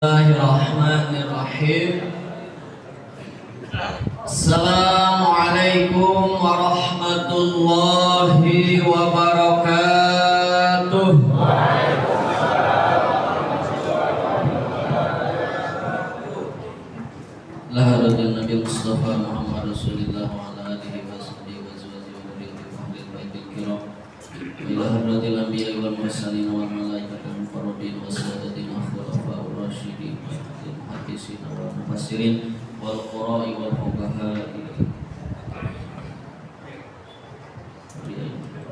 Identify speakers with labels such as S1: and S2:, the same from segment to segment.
S1: Bismillahirrahmanirrahim. Assalamualaikum warahmatullahi wabarakatuh. Lahadatul Nabi Mustafa Muhammad Rasulullah wa ala alihi wa sahbihi wa azwajihi wa dhurriyyatihi wa ahli baitil kiram. Ila hadratil anbiya'i wal mursalin wal malaikatil muqarrabin wa sadatil khulafa'ur rasyidin wal muhaddisin wal mufassirin wal qura'i wal fuqaha'i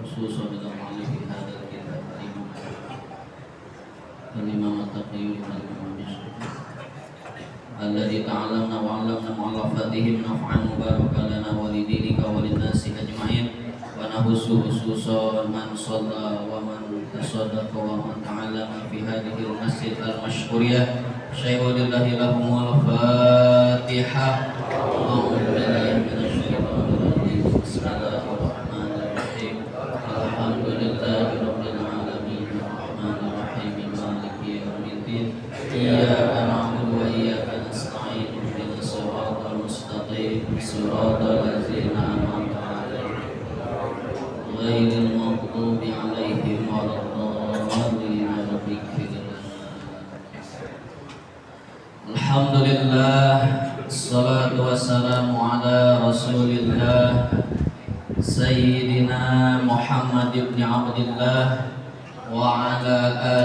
S1: khususan dalam alif hadal kitab al-imam at-taqiyyu alladzi ta'alamna wa 'allamna mu'allafatihim naf'an mubarakan lana wa lidinika wa linnasi ajma'in wa nahussu hususan man shalla wa man tasaddaqa wa man ta'allama fi hadhihi al-masjid al-mashhuriyah syai'ulillahi lahumul fatihah. A'udzu billahi minasy syaithanir rajim. Bismillahirrahmanirrahim. Alhamdulillahi rabbil alamin arrahmanir rahim maliki yaumiddin iyyaka na'budu wa iyyaka nasta'in ihdinas siratal mustaqim siratal ladzina an'amta 'alaihim ghairil maghdubi 'alaihim waladdallin. Alhamdulillah, assalatu wassalamu ala rasulillah Sayyidina Muhammad ibn Abdillah wa ala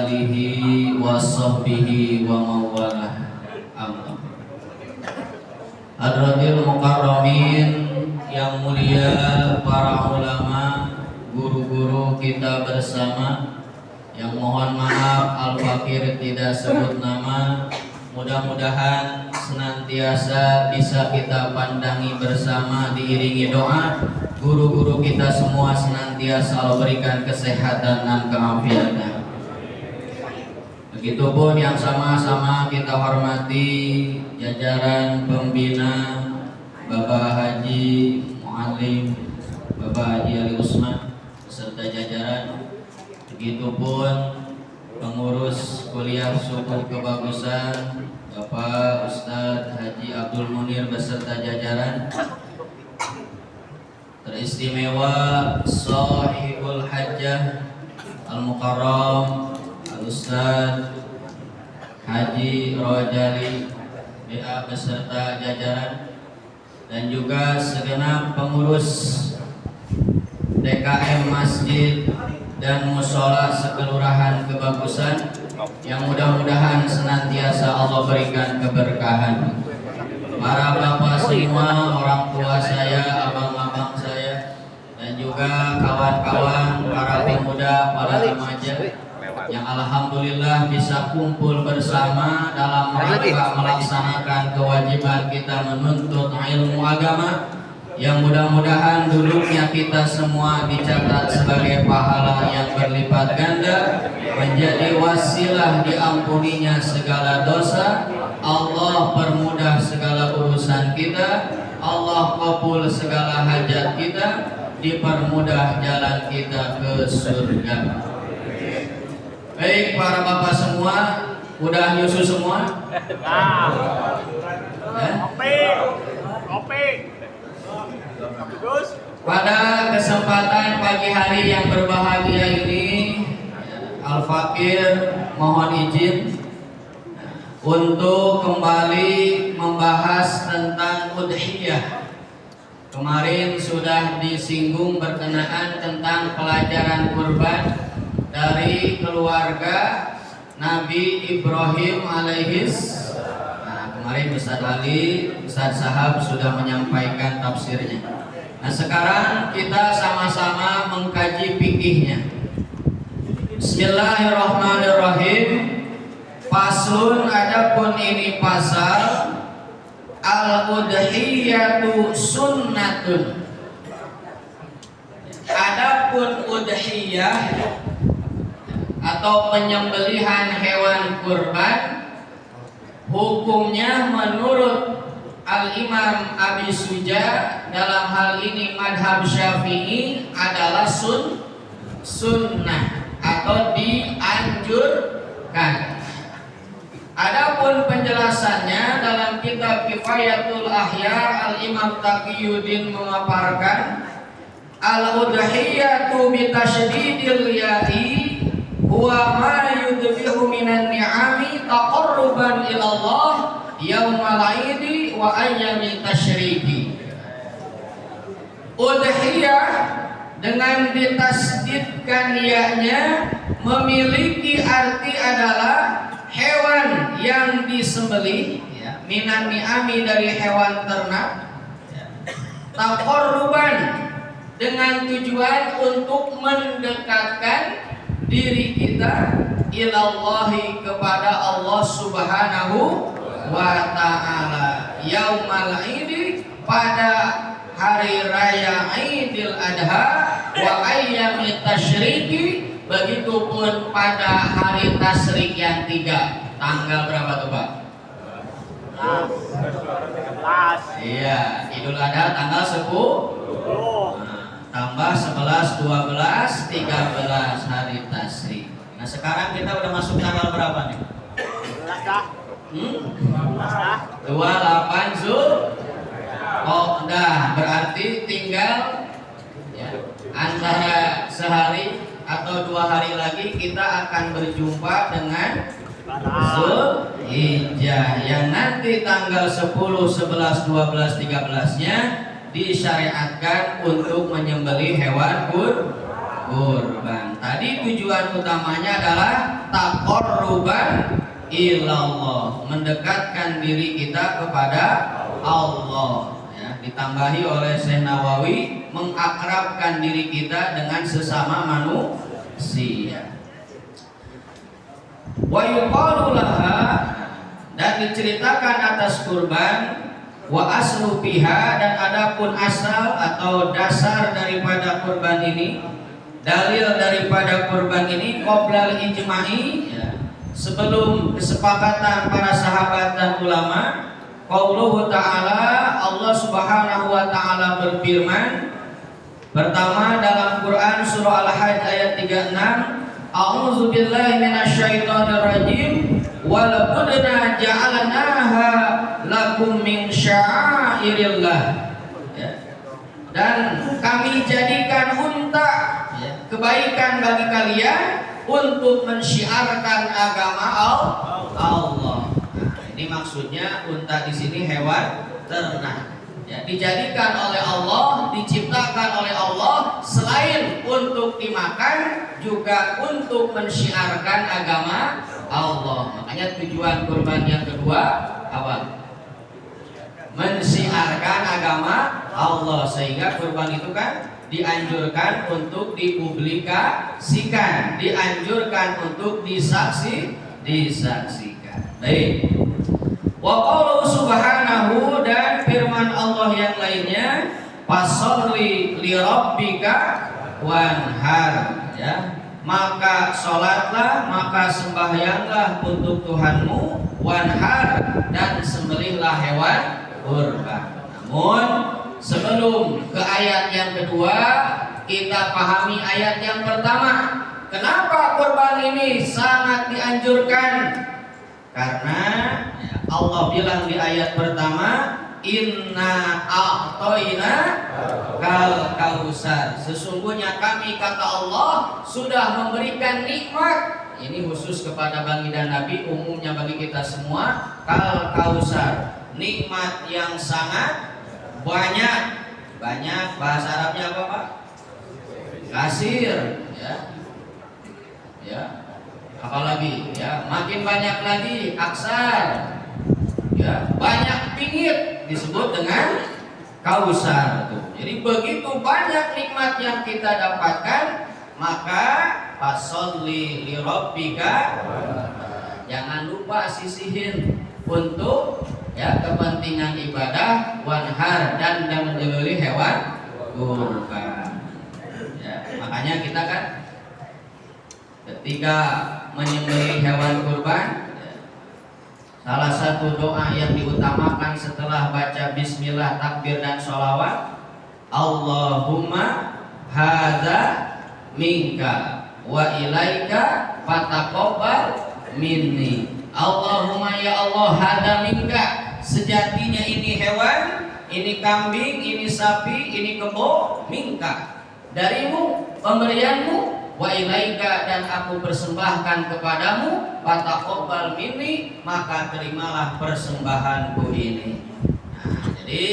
S1: alihi wa sahbihi wa mawalah. Amin. Hadratil mukarramin yang mulia, para ulama, guru-guru kita bersama, yang mohon maaf Al-Fakir tidak sebut nama. Mudah-mudahan senantiasa bisa kita pandangi bersama diiringi doa. Guru-guru kita semua senantiasa Allah berikan kesehatan dan keafiatan. Begitupun yang sama-sama kita hormati jajaran pembina, Bapak Haji Muallim, Bapak Haji Ali Usman beserta jajaran. Begitupun pengurus kuliah suku kebagusan Bapak Ustadz Haji Abdul Munir beserta jajaran. Teristimewa Sahibul Hajjah Al-Mukarram Al-Ustadz Haji Rojali BA beserta jajaran, dan juga segenap pengurus DKM Masjid dan musola sekelurahan Kebagusan, yang mudah-mudahan senantiasa Allah berikan keberkahan. Para bapak semua, orang tua saya, abang-abang saya, dan juga kawan-kawan, para pemuda, para remaja yang alhamdulillah bisa kumpul bersama dalam rangka melaksanakan kewajiban kita menuntut ilmu agama, yang mudah-mudahan dulunya kita semua dicatat sebagai pahala yang berlipat ganda, menjadi wasilah diampuninya segala dosa. Allah permudah segala urusan kita, Allah kabul segala hajat kita, dipermudah jalan kita ke surga. Baik para bapak semua, udah nyusu semua? Kopi. Pada kesempatan pagi hari yang berbahagia ini, Al-Fakir mohon izin untuk kembali membahas tentang udhiyah. Kemarin sudah disinggung berkenaan tentang pelajaran kurban dari keluarga Nabi Ibrahim alaihis. Nah, kemarin Ustaz Ali, Ustaz Sahab sudah menyampaikan tafsirnya. Nah, sekarang kita sama-sama mengkaji fikihnya. Bismillahirrahmanirrahim. Faslun, adapun ini pasal al-udhiyatu sunnatun. Adapun udhiyah atau penyembelihan hewan kurban, hukumnya menurut Al-Imam Abi Suja dalam hal ini madhab Syafi'i adalah sunnah atau dianjurkan. Adapun penjelasannya dalam kitab Kifayatul Ahya, Al-Imam Taqiyuddin memaparkan al-udhiyatu bi tasydidil ya'i huwa ma yudbihu minan ni'ami taqarruban ila Allah yaumal 'idi wa ayyamit tasyriqi. Udhiyah dengan ditasdidkan ya-nya memiliki arti adalah hewan yang disembelih ya, minan ni'ami dari hewan ternak ya. Taqarruban dengan tujuan untuk mendekatkan diri kita ilallahi kepada Allah Subhanahu wa ta'ala yaumal 'idi pada hari raya Idul Adha wa ayyamit tasyriqi, begitupun pada hari tasyrik yang 3. Tanggal berapa tuh Pak? 13. Iya, Idul Adha tanggal 10. Tambah 11, 12, 13 hari tasyrik. Nah sekarang kita udah masuk tanggal berapa nih? 28 Zul. Oh udah, berarti tinggal ya, antara sehari atau 2 hari lagi kita akan berjumpa dengan Zulhijjah yang nanti tanggal 10, 11, 12, 13-nya disyariatkan untuk menyembelih hewan kurban. Tadi tujuan utamanya adalah taqarruban ilallah, mendekatkan diri kita kepada Allah. Ditambahi oleh Syekh Nawawi mengakrabkan diri kita dengan sesama manusia. Wa yuqalu laha, dan diceritakan atas kurban, wa aslu biha, dan adapun asal atau dasar daripada kurban ini, dalil daripada kurban ini qoblal ijma'i ya, sebelum kesepakatan para sahabat dan ulama. Qauluhu ta'ala, Allah Subhanahu wa ta'ala berfirman pertama dalam Quran surah Al-Hajj ayat 36, A'udzu billahi minasyaitonir rajim wa laqadna ja'alnaha lakum min sya'airillah ya. Dan kami jadikan unta ya, kebaikan bagi kalian untuk mensyiarkan agama Allah. Ini maksudnya unta di sini hewan ternak. Ya, dijadikan oleh Allah, diciptakan oleh Allah selain untuk dimakan juga untuk mensyiarkan agama Allah. Makanya tujuan kurban yang kedua apa? Mensyiarkan agama Allah, sehingga kurban itu kan dianjurkan untuk dipublikasikan, dianjurkan untuk disaksikan. Baik. Wa qauluhu subhanahu, dan firman Allah yang lainnya, fasholli li rabbika wanhar ya, maka sholatlah, maka sembahyanglah untuk Tuhanmu, wanhar, dan sembelihlah hewan kurban. Namun sebelum ke ayat yang kedua, kita pahami ayat yang pertama. Kenapa kurban ini sangat dianjurkan? Karena Allah bilang di ayat pertama, inna a'toina kal kausar, sesungguhnya kami, kata Allah, sudah memberikan nikmat. Ini khusus kepada baginda Nabi, umumnya bagi kita semua. Kal kausar, nikmat yang sangat banyak. Banyak bahasa Arabnya apa Pak? Kasir ya. Apalagi ya, makin banyak lagi aksar ya, banyak pingit, disebut dengan kausar. Jadi begitu banyak nikmat yang kita dapatkan, maka fasholli li rabbika, jangan lupa sisihin untuk ya kepentingan ibadah, wanhar, dan menyembelih hewan kurban ya. Makanya kita kan ketika menyembelih hewan kurban, salah satu doa yang diutamakan setelah baca bismillah, takbir, dan sholawat, Allahumma hadza minka wa ilaika fataqabbal minni. Allahumma ya Allah hada minka, sejatinya ini hewan, ini kambing, ini sapi, ini kebo, minka, darimu, pemberianmu, wa ilaika, dan aku persembahkan kepadamu, fataqabbal minni, maka terimalah persembahanku ini. Nah, jadi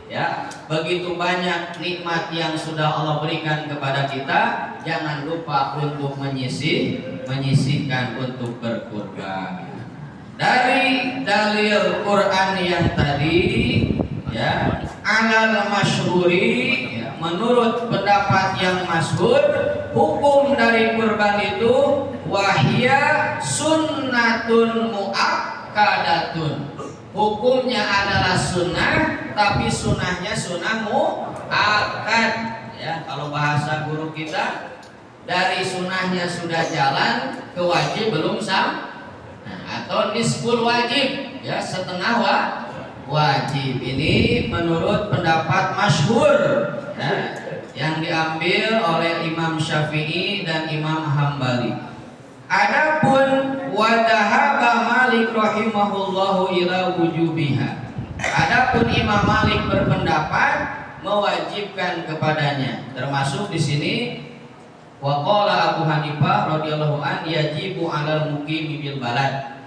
S1: ya, begitu banyak nikmat yang sudah Allah berikan kepada kita, jangan lupa untuk menyisihkan untuk berkurban. Dari dalil Quran yang tadi, ya, alal masyhuri, ya, menurut pendapat yang masyhur, hukum dari kurban itu wahia sunnatun muakkadatun. Hukumnya adalah sunnah, tapi sunnahnya sunnah muakkad. Ya, kalau bahasa guru kita, dari sunnahnya sudah jalan ke wajib belum sam. Nah, atau nisful wajib, ya, setengah wajib. Ini menurut pendapat masyhur, ya, yang diambil oleh Imam Syafi'i dan Imam Hambali. Adapun wadahaba Malik rahimahullahu ila wujubiha. Adapun Imam Malik berpendapat mewajibkan kepadanya. Termasuk di sini waqala Abu Hanifah radhiyallahu an yajibu 'alal muqimi bil balad.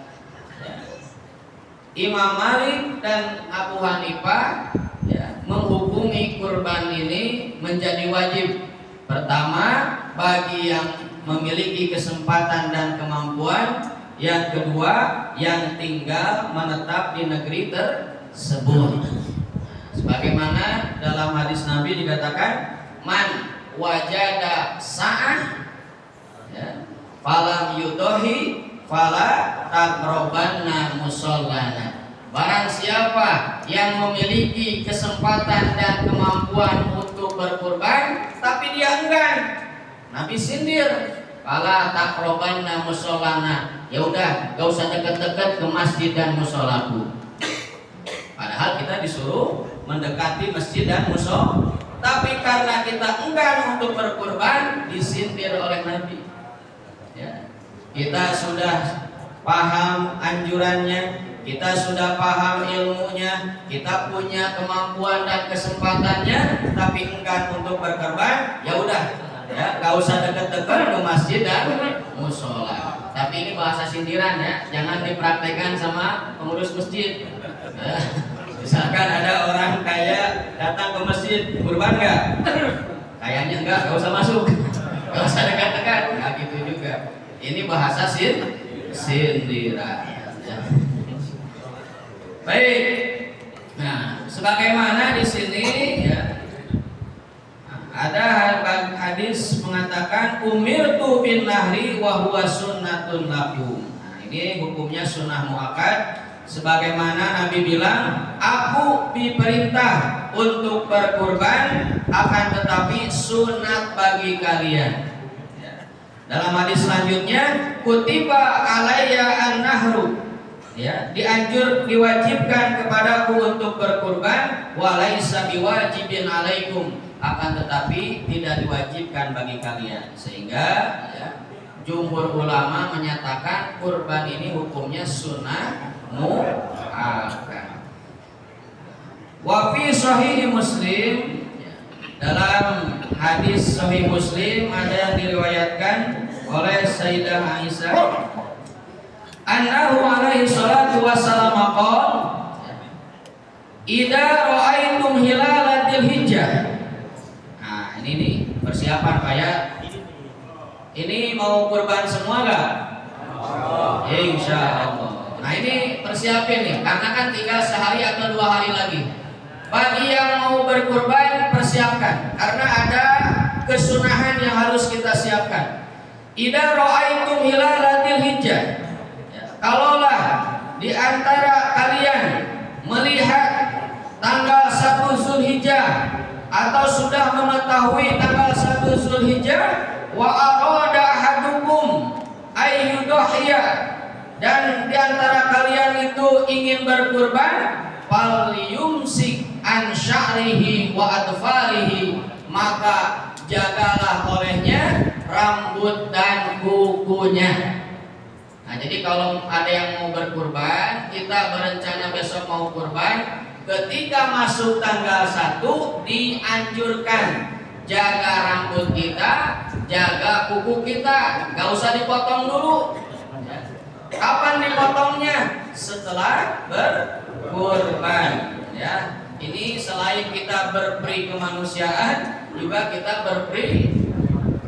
S1: Imam Malik dan Abu Hanifah, ya, menghukumi kurban ini menjadi wajib. Pertama, bagi yang memiliki kesempatan dan kemampuan. Yang kedua, yang tinggal menetap di negeri tersebut. Sebagaimana dalam hadis Nabi dikatakan, man wajada sa'ah, ya, falam yudohi fala taqrabanna musallana. Barang siapa yang memiliki kesempatan dan kemampuan untuk berkurban tapi dia enggan, Nabi sindir, fala taqrabanna musallana. Ya udah, gak usah dekat-dekat ke masjid dan musolaku. Padahal kita disuruh mendekati masjid dan musola. Tapi karena kita enggan untuk berkurban, disindir oleh Nabi. Ya. Kita sudah paham anjurannya, kita sudah paham ilmunya, kita punya kemampuan dan kesempatannya, tapi enggan untuk berkurban. Ya udah, ya, gak usah dekat-dekat ke masjid dan musola. Tapi ini bahasa sindiran, ya, jangan dipraktekkan sama pengurus masjid. Misalkan ada orang kaya datang ke masjid, kurban nggak? Kayaknya enggak, nggak usah masuk, nggak usah dekat-dekat. Nggak gitu juga. Ini bahasa sindiran. Ya. Baik. Nah, sebagaimana di sini, ya, ada hadis mengatakan umirtu bin nahri wa huwa sunnatun lakum. Nah, ini hukumnya sunnah muakkad. Sebagaimana Nabi bilang, aku diperintah untuk berkurban, akan tetapi sunat bagi kalian. Ya. Dalam hadis selanjutnya, kutiba alayya an-nahru, ya, diwajibkan kepadaku untuk berkurban, walaisa biwajibin alaikum, akan tetapi tidak diwajibkan bagi kalian. Sehingga, ya, jumhur ulama menyatakan kurban ini hukumnya sunnah muakkad. Wa fi sahih Muslim, dalam hadis sahih Muslim ada yang diriwayatkan oleh Sayyidah Aisyah, annahu alaihi salatu wassalam qala, idza ra'aitum hilalatil hijjah. Nah, ini nih persiapan kayak ini mau kurban semua enggak? Insyaallah. Nah, ini persiapin nih, karena kan tinggal sehari atau 2 hari lagi. Bagi yang mau berkurban, persiapkan, karena ada kesunahan yang harus kita siapkan. Idza ra'aitum hilalatil hijjah, ya, kalaulah di antara kalian melihat tanggal 1 Zulhijjah atau sudah mengetahui tanggal 1 Zulhijjah, wa arada ahadukum ayyudhiya, dan di antara kalian itu ingin berkurban, falyumsik an sya'rihi wa adfarihi, maka jagalah olehnya rambut dan kukunya. Nah, jadi kalau ada yang mau berkurban, kita berencana besok mau kurban, ketika masuk tanggal 1 dianjurkan jaga rambut kita, jaga kuku kita, nggak usah dipotong dulu. Kapan dipotongnya? Setelah berkurban. Ya, ini selain kita berperi kemanusiaan, juga kita berperi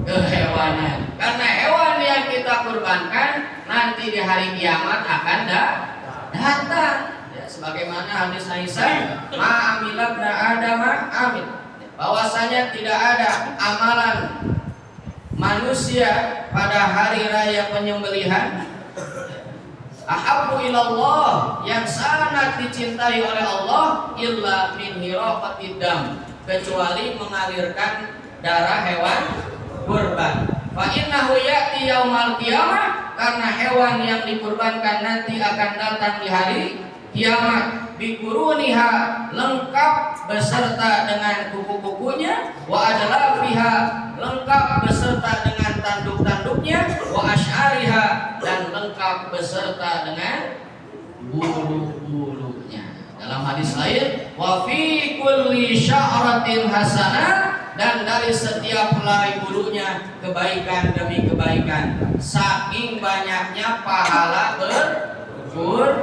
S1: kehewanan. Karena hewan yang kita kurbankan nanti di hari kiamat akan datang. Ya, sebagaimana hadis Aisyah, ma'amilah ibna Adama amin. Bahwasanya tidak ada amalan manusia pada hari raya penyembelihan ahabbu ilallah, yang sangat dicintai oleh Allah, illa min hiraqatid dam, kecuali mengalirkan darah hewan kurban. Fa innahu ya'ti yaumal qiyamah, karena hewan yang dikurbankan nanti akan datang di hari kiamat, bikuruniha, lengkap beserta dengan kuku-kukunya, wa adlafiha, lengkap beserta dengan tanduk-tanduknya, wa asy'ariha, dan lengkap beserta dengan bulu-bulunya. Dalam hadis lain, wa fi kulli sya'ratin hasanah, dan dari setiap helai bulunya kebaikan demi kebaikan. Saking banyaknya pahala berkurban.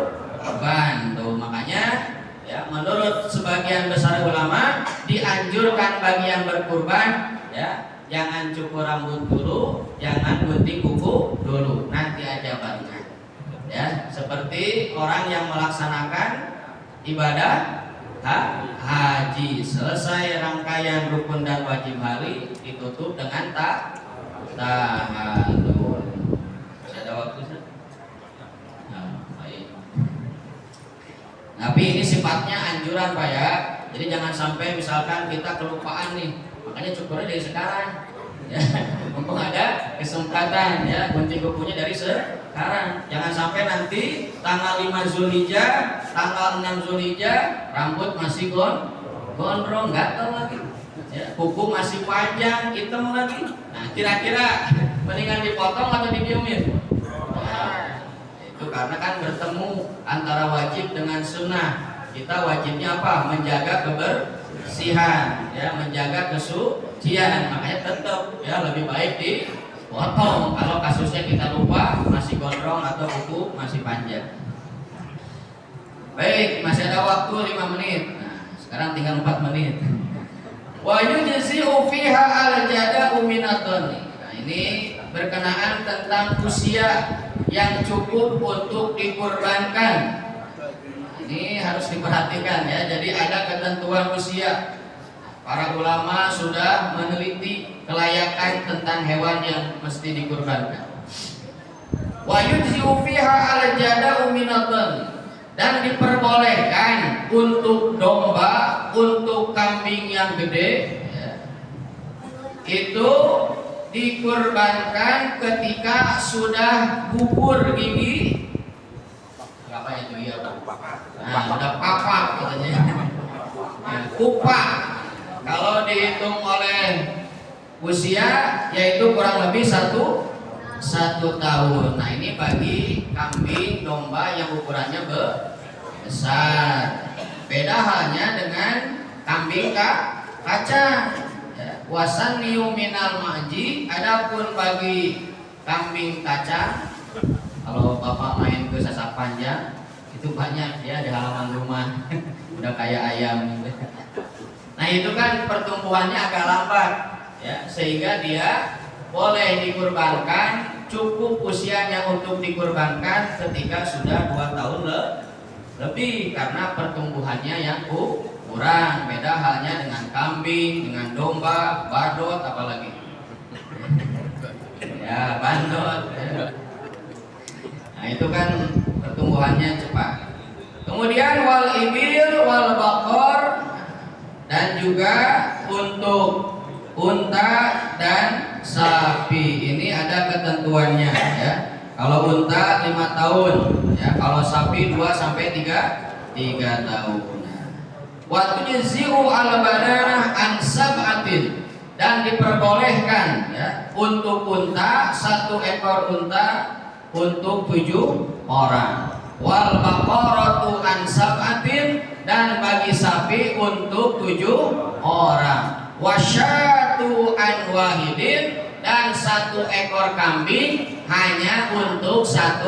S1: Tuh makanya ya, menurut sebagian besar ulama dianjurkan bagi yang berkurban ya, jangan cukur rambut dulu, jangan gunting kuku dulu, nanti aja barunya. Ya, seperti orang yang melaksanakan ibadah haji, selesai rangkaian rukun dan wajib hari ditutup dengan tahallul. Masih ada waktu sih? Nah, baik. Tapi ini sifatnya anjuran Pak ya. Jadi jangan sampai misalkan kita kelupaan nih, makanya cukurnya dari sekarang. Ya, mumpung ada kesempatan ya, gunting kukunya dari sekarang. Jangan sampai nanti tanggal 5 Zulhijjah, tanggal 6 Zulhijjah rambut masih gondrong, gatal lagi. Ya, kuku masih panjang, hitam lagi. Nah, kira-kira mendingan dipotong atau didiemin? Nah, itu karena kan bertemu antara wajib dengan sunnah. Kita wajibnya apa? Menjaga kebersihan, ya, menjaga kesucian. Makanya tetap ya lebih baik dipotong kalau kasusnya kita lupa masih gondrong atau kuku masih panjang. Baik, masih ada waktu 5 menit. Nah, sekarang tinggal 4 menit. Wa yujzi'u fiha al-jada'u minadh-dhanni. Nah, ini berkenaan tentang usia yang cukup untuk dikurbankan. Ini harus diperhatikan ya. Jadi ada ketentuan usia. Para ulama sudah meneliti kelayakan tentang hewan yang mesti dikurbankan. Wa yujzi'u fiha al-jada'u minadh-dhanni, dan diperbolehkan untuk domba, untuk kambing yang gede ya, itu dikurbankan ketika sudah gugur gigi. Apa itu ya? Nah, udah papak katanya. Ya, kupak. Kalau dihitung oleh usia yaitu kurang lebih satu tahun. Nah, ini bagi kambing, domba yang ukurannya besar. Beda halnya dengan kambing kacang. Wasan niu minal maji. Adapun bagi kambing kacang, kalau bapak main ke Sasak Panjang itu banyak ya di halaman rumah. Udah kayak ayam. Nah, itu kan pertumbuhannya agak lambat ya, sehingga dia boleh dikurbankan, cukup usianya untuk dikurbankan ketika sudah 2 tahun lebih, karena pertumbuhannya yang kurang. Beda halnya dengan kambing, dengan domba, badut, apalagi ya bandot ya. Nah, itu kan pertumbuhannya cepat. Kemudian wal ibil wal bakor, dan juga untuk unta dan sapi. Ini ada ketentuannya ya. Kalau unta 5 tahun ya, kalau sapi 2 sampai 3 tahun. Wa tujzi'u al-badanah an sab'atin, dan diperbolehkan ya untuk unta, 1 ekor unta untuk 7 orang. Wal baqaratu an sab'atin, dan bagi sapi untuk 7 orang. Wasyatu an wahidin, dan 1 ekor kambing hanya untuk 1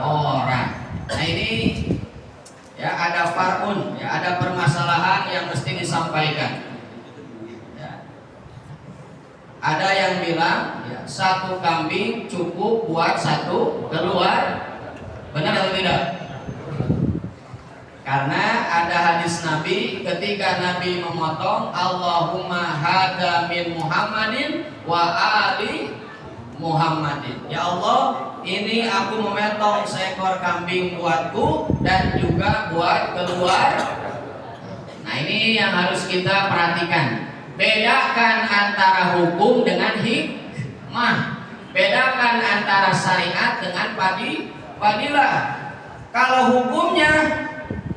S1: orang. Nah ini ya ada farun, ya ada permasalahan yang mesti disampaikan. Ada yang bilang ya, 1 kambing cukup buat 1 keluar. Benar atau tidak? Karena ada hadis Nabi ketika Nabi memotong, Allahumma hada min Muhammadin wa ali Muhammadin. Ya Allah, ini aku memotong seekor kambing buatku dan juga buat keluar. Nah ini yang harus kita perhatikan. Bedakan antara hukum dengan hikmah. Bedakan antara syariat dengan fadilah. Kalau hukumnya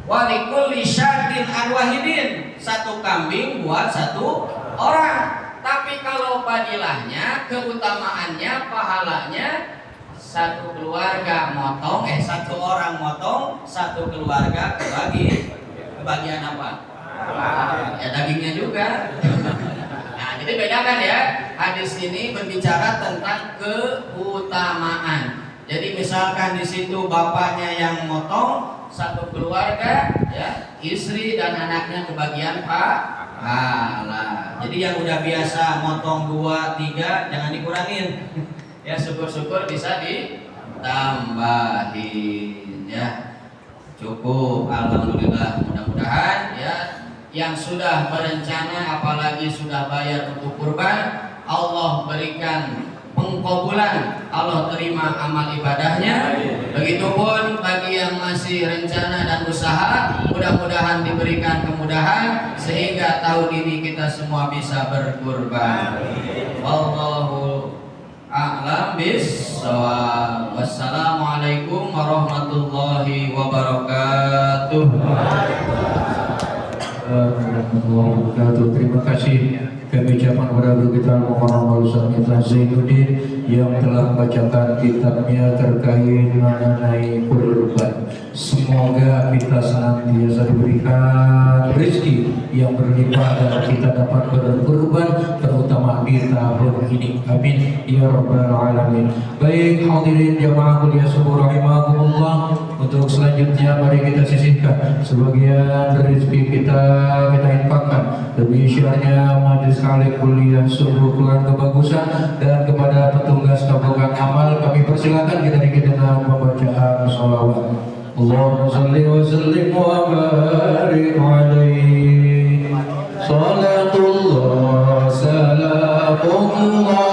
S1: walikulli syatin an-wahidin, 1 kambing buat 1 orang. Tapi kalau fadilahnya, keutamaannya, pahalanya 1 keluarga motong, 1 orang motong, 1 keluarga kebagi. Kebagian apa? Ya dagingnya juga. Nah, jadi bedakan ya. Hadis ini berbicara tentang keutamaan. Jadi misalkan di situ bapaknya yang motong, 1 keluarga, ya istri dan anaknya kebagian pahala. Jadi yang udah biasa motong 2, 3 jangan dikurangin. Ya syukur-syukur bisa ditambahin ya. Cukup, alhamdulillah. Mudah-mudahan ya yang sudah berencana apalagi sudah bayar untuk kurban, Allah berikan pengkabulan, Allah terima amal ibadahnya. Begitupun bagi yang masih rencana dan usaha, mudah-mudahan diberikan kemudahan sehingga tahun ini kita semua bisa berkurban. Wallahu a'lam bissawab. Wassalamualaikum warahmatullahi wabarakatuh.
S2: Terima kasih kami ucapkan kepada guru kita Muhammad Ustaz Mitra Zainuddin yang telah membacakan kitabnya terkait mengenai kurban. Semoga kita senantiasa diberikan rezeki yang berlimpah dan kita dapat berkurban, terutama di tahun ini. Amin ya rabbal alamin. Baik hadirin jamaah kuliah subuh rahimakumullah, untuk selanjutnya mari kita sisihkan sebagian rezeki kita infakkan demi syiarnya majelis khalik kuliah subuh keluarga kebagusan. Dan kepada petugas tabungan amal kami persilakan kita dengan pembacaan sholawat. Allahumma salli wa sallim wa barik alaihi. Salatullah salamullah